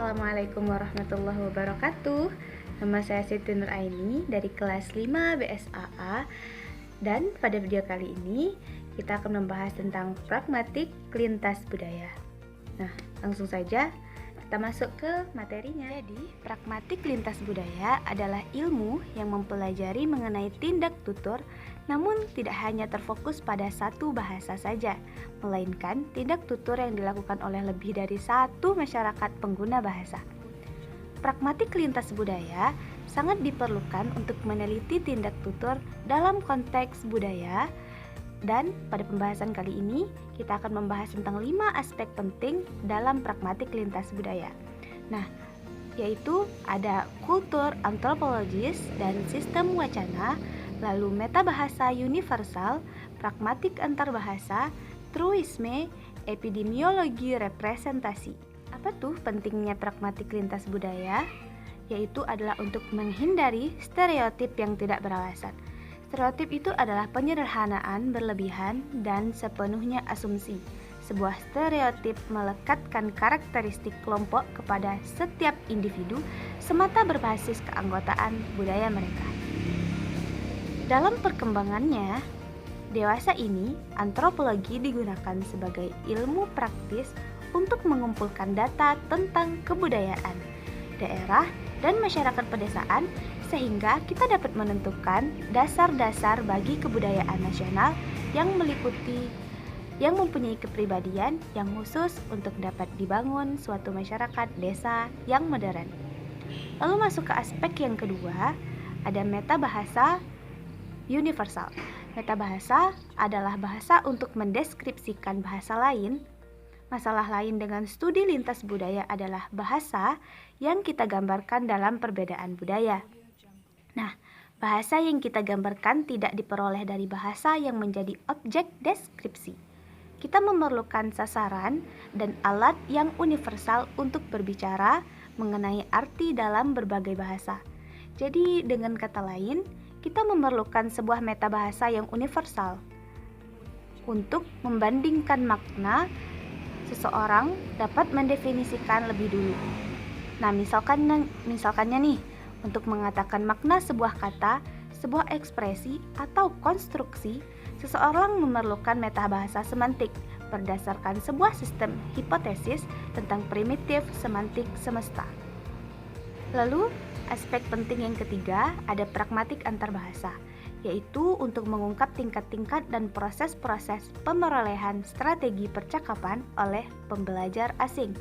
Assalamualaikum warahmatullahi wabarakatuh. Nama saya Siti Nuraini dari kelas 5 BSAA. Dan pada video kali ini kita akan membahas tentang pragmatik lintas budaya. Nah, langsung saja kita masuk ke materinya. Jadi, pragmatik lintas budaya adalah ilmu yang mempelajari mengenai tindak tutur, namun tidak hanya terfokus pada satu bahasa saja, melainkan tindak tutur yang dilakukan oleh lebih dari satu masyarakat pengguna bahasa. Pragmatik lintas budaya sangat diperlukan untuk meneliti tindak tutur dalam konteks budaya. Dan pada pembahasan kali ini kita akan membahas tentang 5 aspek penting dalam pragmatik lintas budaya. Nah, yaitu ada kultur antropologis dan sistem wacana, lalu metabahasa universal, pragmatik antarbahasa, truisme, epidemiologi representasi. Apa tuh pentingnya pragmatik lintas budaya? Yaitu adalah untuk menghindari stereotip yang tidak beralasan. Stereotip itu adalah penyederhanaan berlebihan dan sepenuhnya asumsi. Sebuah stereotip melekatkan karakteristik kelompok kepada setiap individu semata berbasis keanggotaan budaya mereka. Dalam perkembangannya, dewasa ini antropologi digunakan sebagai ilmu praktis untuk mengumpulkan data tentang kebudayaan, daerah, dan masyarakat pedesaan sehingga kita dapat menentukan dasar-dasar bagi kebudayaan nasional yang mempunyai kepribadian yang khusus untuk dapat dibangun suatu masyarakat desa yang modern. Lalu masuk ke aspek yang kedua, ada metabahasa universal. Metabahasa adalah bahasa untuk mendeskripsikan bahasa lain. Masalah lain dengan studi lintas budaya adalah bahasa yang kita gambarkan dalam perbedaan budaya. Nah, bahasa yang kita gambarkan tidak diperoleh dari bahasa yang menjadi objek deskripsi. Kita memerlukan sasaran dan alat yang universal untuk berbicara mengenai arti dalam berbagai bahasa. Jadi, dengan kata lain, kita memerlukan sebuah metabahasa yang universal untuk membandingkan makna seseorang dapat mendefinisikan lebih dulu. Nah, misalkannya nih, untuk mengatakan makna sebuah kata, sebuah ekspresi, atau konstruksi, seseorang memerlukan metabahasa semantik berdasarkan sebuah sistem hipotesis tentang primitif semantik semesta. Lalu, aspek penting yang ketiga ada pragmatik antarbahasa, yaitu untuk mengungkap tingkat-tingkat dan proses-proses pemerolehan strategi percakapan oleh pembelajar asing.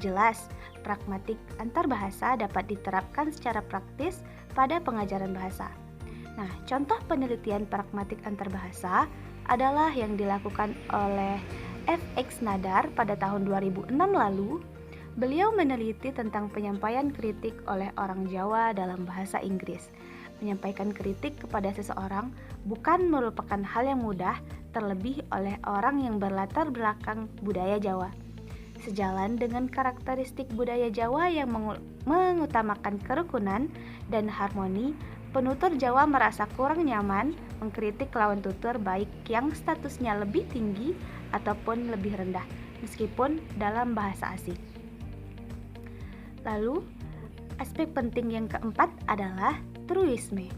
Jelas, pragmatik antarbahasa dapat diterapkan secara praktis pada pengajaran bahasa. Nah, contoh penelitian pragmatik antarbahasa adalah yang dilakukan oleh F.X. Nadar pada tahun 2006 lalu. Beliau meneliti tentang penyampaian kritik oleh orang Jawa dalam bahasa Inggris. Menyampaikan kritik kepada seseorang bukan merupakan hal yang mudah, terlebih oleh orang yang berlatar belakang budaya Jawa. Sejalan dengan karakteristik budaya Jawa yang mengutamakan kerukunan dan harmoni, penutur Jawa merasa kurang nyaman mengkritik lawan tutur baik yang statusnya lebih tinggi ataupun lebih rendah, meskipun dalam bahasa asing. Lalu, aspek penting yang keempat adalah truisme.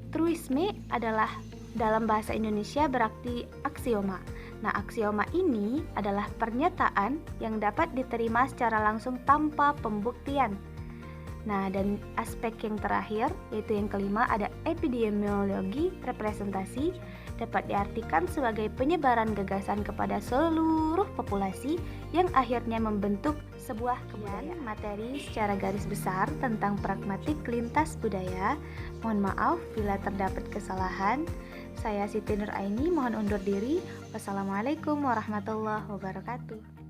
Truisme adalah dalam bahasa Indonesia berarti aksioma. Nah, aksioma ini adalah pernyataan yang dapat diterima secara langsung tanpa pembuktian. Nah, dan aspek yang terakhir, yaitu yang kelima, ada epidemiologi representasi, dapat diartikan sebagai penyebaran gagasan kepada seluruh populasi yang akhirnya membentuk sebuah kebudayaan. Materi secara garis besar tentang pragmatik lintas budaya. Mohon maaf bila terdapat kesalahan. Saya Siti Nuraini, mohon undur diri. Wassalamualaikum warahmatullahi wabarakatuh.